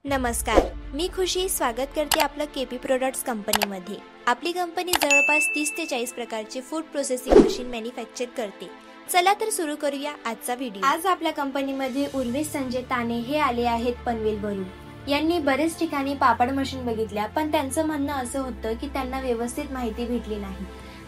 नमस्कार, मी खुशी स्वागत करते आपलं केपी प्रोडक्ट्स कंपनीमध्ये। आपली कंपनी जवळपास 30 ते 40 प्रकारचे फूड प्रोसेसिंग मशीन मॅन्युफॅक्चर करते। चला तर सुरू करूया आजचा व्हिडिओ। आज आपल्या कंपनीमध्ये उर्वेश संजय ताने हे आले आहेत पनवेलवरून। यांनी बरेच ठिकाणी पापड मशीन बघितल्या, पण त्यांचं म्हणणं असं होतं की त्यांना व्यवस्थित माहिती भेटली नाही।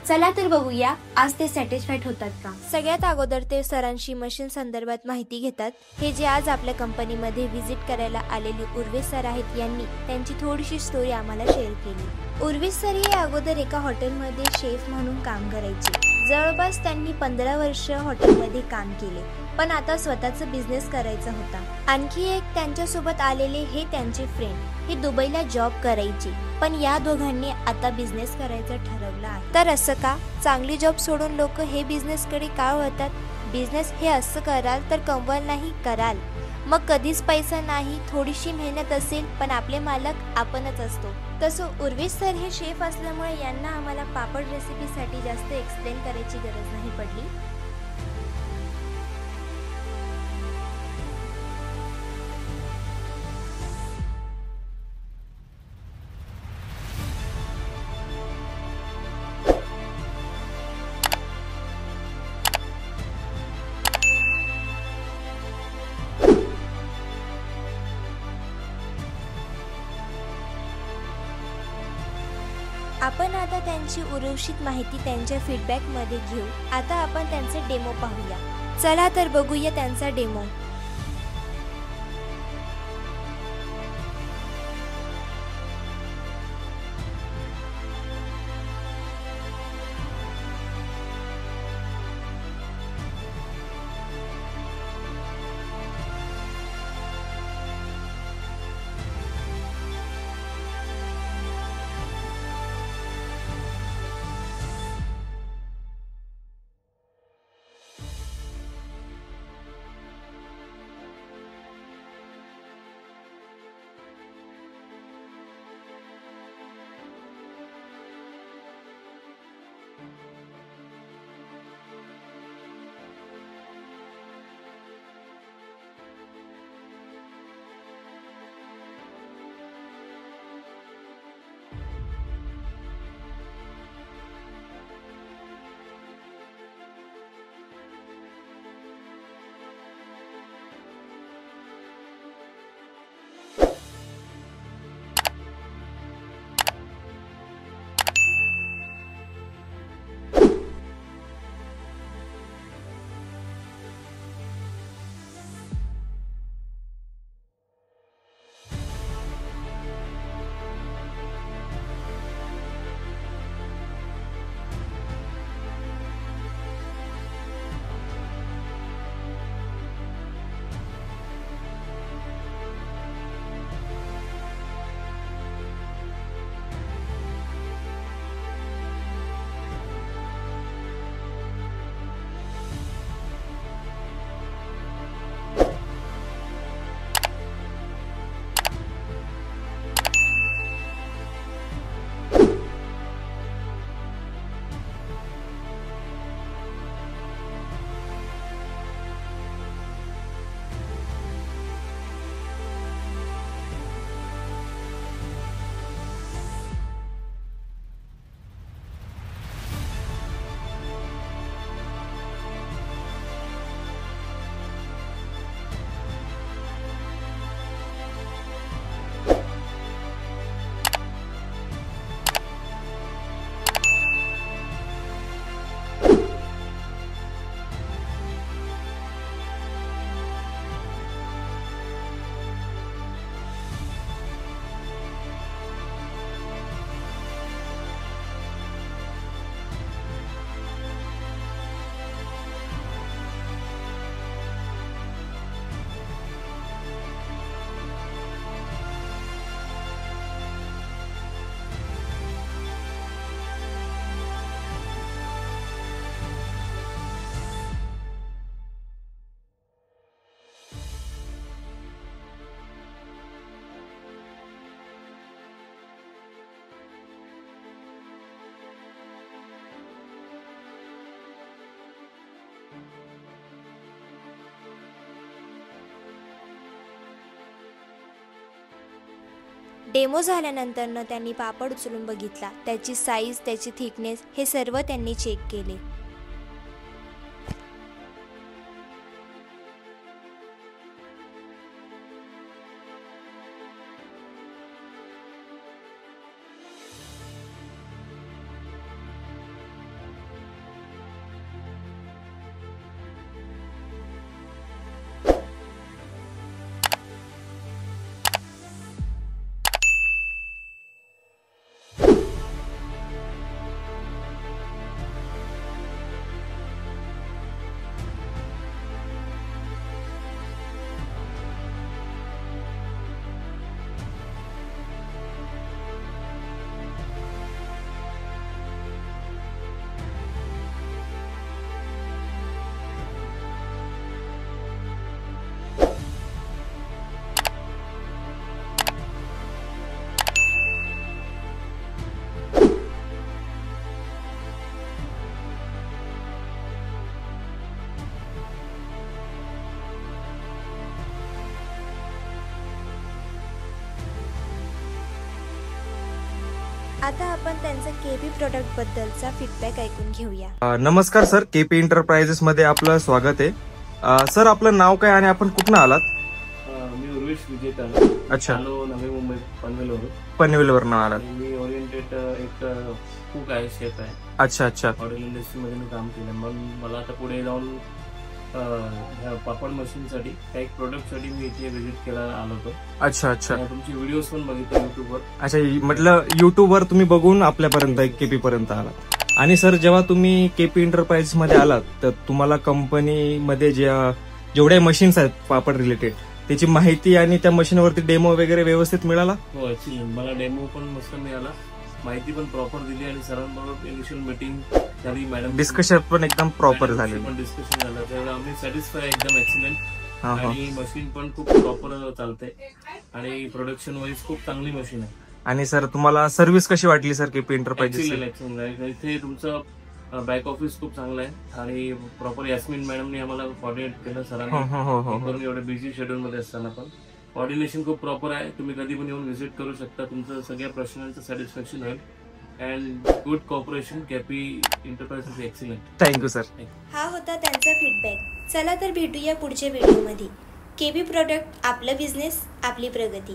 चला तर बघूया आज ते सॅटिस्फाईड होतात का। सगळ्यात अगोदर ते सरांशी मशीन संदर्भात माहिती घेतात। हे जे आज आपल्या कंपनीमध्ये व्हिजिट करायला आलेले उर्वेश सर आहेत, यांनी त्यांची थोडीशी स्टोरी आम्हाला शेअर केली। उर्वेश सर हे अगोदर एका हॉटेलमध्ये शेफ म्हणून काम करायचे। जवळपास त्यांनी 15 वर्ष हॉटेलमध्ये काम केले, पण आता स्वतःचा बिझनेस करायचा होता। आणखी एक त्यांच्यासोबत आलेले हे त्यांचे फ्रेंड, हे दुबईला जॉब करायचे, पण या दोघांनी आता बिझनेस करायचं ठरवलं आहे। तर असं का? चांगली जॉब सोडून लोक हे बिझनेस कडे का वळतात? बिझनेस हे असं कराल तर कमवाल नाही कराल, मग कधीच पैसा नाही, थोडीशी मेहनत असेल, पण आपले मालक आपणच असतो। तसं उर्वेश सर हे शेफ असल्यामुळे यांना आम्हाला पापड रेसिपीसाठी जास्त एक्सप्लेन करायची गरज नाही पडली। आपण आता त्यांची उर्वरित माहिती त्यांच्या फीडबॅकमध्ये घेऊ। आता आपण त्यांचे डेमो पाहूया। चला तर बघूया त्यांचा डेमो। डेमो झाल्यानंतर त्यांनी पापड उचलून बघितला, त्याची साईज, त्याची थिकनेस हे सर्व त्यांनी चेक केले. आता आपण त्यांचा केपी प्रोडक्ट बद्दलचा फीडबॅक ऐकून घेऊया. नमस्कार सर, केपी एंटरप्राइजेस मध्ये आपलं स्वागत आहे. सर, आपलं नाव काय आणि आपण कुठून आलात? मी उर्वेश विजय तांबे. अच्छा. नवी मुंबई पनवेलवरून आलात. मी ओरिएंटेड एक कुक आहे, शेफ आहे. अच्छा अच्छा. हॉटेल इंडस्ट्री मध्ये मी काम केलं. मग मला आता पुढे जाऊन पापड मशीन साठी काही प्रोडक्ट साठी मी इथे व्हिजिट करायला आलो होतो. अच्छा अच्छा. तुमची व्हिडिओज पण बघितले युट्यूबवर. अच्छा, म्हटलं युट्यूबवर तुम्ही बघून आपल्यापर्यंत केपी पर्यंत आलात. आणि सर, जेव्हा तुम्ही केपी एंटरप्राइजेस मध्ये आलात तर तुम्हाला कंपनीमध्ये जेवढ्या मशीन्स आहेत पापड रिलेटेड त्याची माहिती आणि त्या मशीनवरती डेमो वगैरे व्यवस्थित मिळाला? हो, ऍक्च्युली मला डेमो पण मस्त मिळाला, माहिती पण प्रॉपर दिली आणि सरांबरोबर इनिशियल मीटिंग झाली. मॅडम डिस्कशन पण एकदम प्रॉपर झाले. डिस्कशन झालं त्यावेळेला आम्ही सॅटिस्फाय, एकदम एक्सिलेंट. आणि मशीन पण खूप प्रॉपर चालते आणि प्रोडक्शन वाईज खूप चांगली मशीन आहे. आणि सर, तुम्हाला सर्व्हिस कशी वाटली सर केपी एंटरप्राइजेस? इथे तुमचं बॅक ऑफिस खूप चांगलं आहे आणि प्रॉपर यास्मिन मॅडमने आम्हाला कोऑर्डिनेट केलं सरांनी. एवढे बिझी शेड्यूल मध्ये असताना पण कोऑर्डिनेशन खूप प्रॉपर आहे. तुम्ही कधी पण येऊन व्हिजिट करू शकता, तुमचं सगळ्या प्रश्नांचं सॅटिस्फॅक्शन होईल. And good cooperation, KP enterprises excellent. Thank you sir. हा होता त्यांचा फीडबॅक. चला तर भेटूया पुढच्या व्हिडिओमध्ये. केपी प्रोडक्ट, आपलं बिझनेस, आपली प्रगती.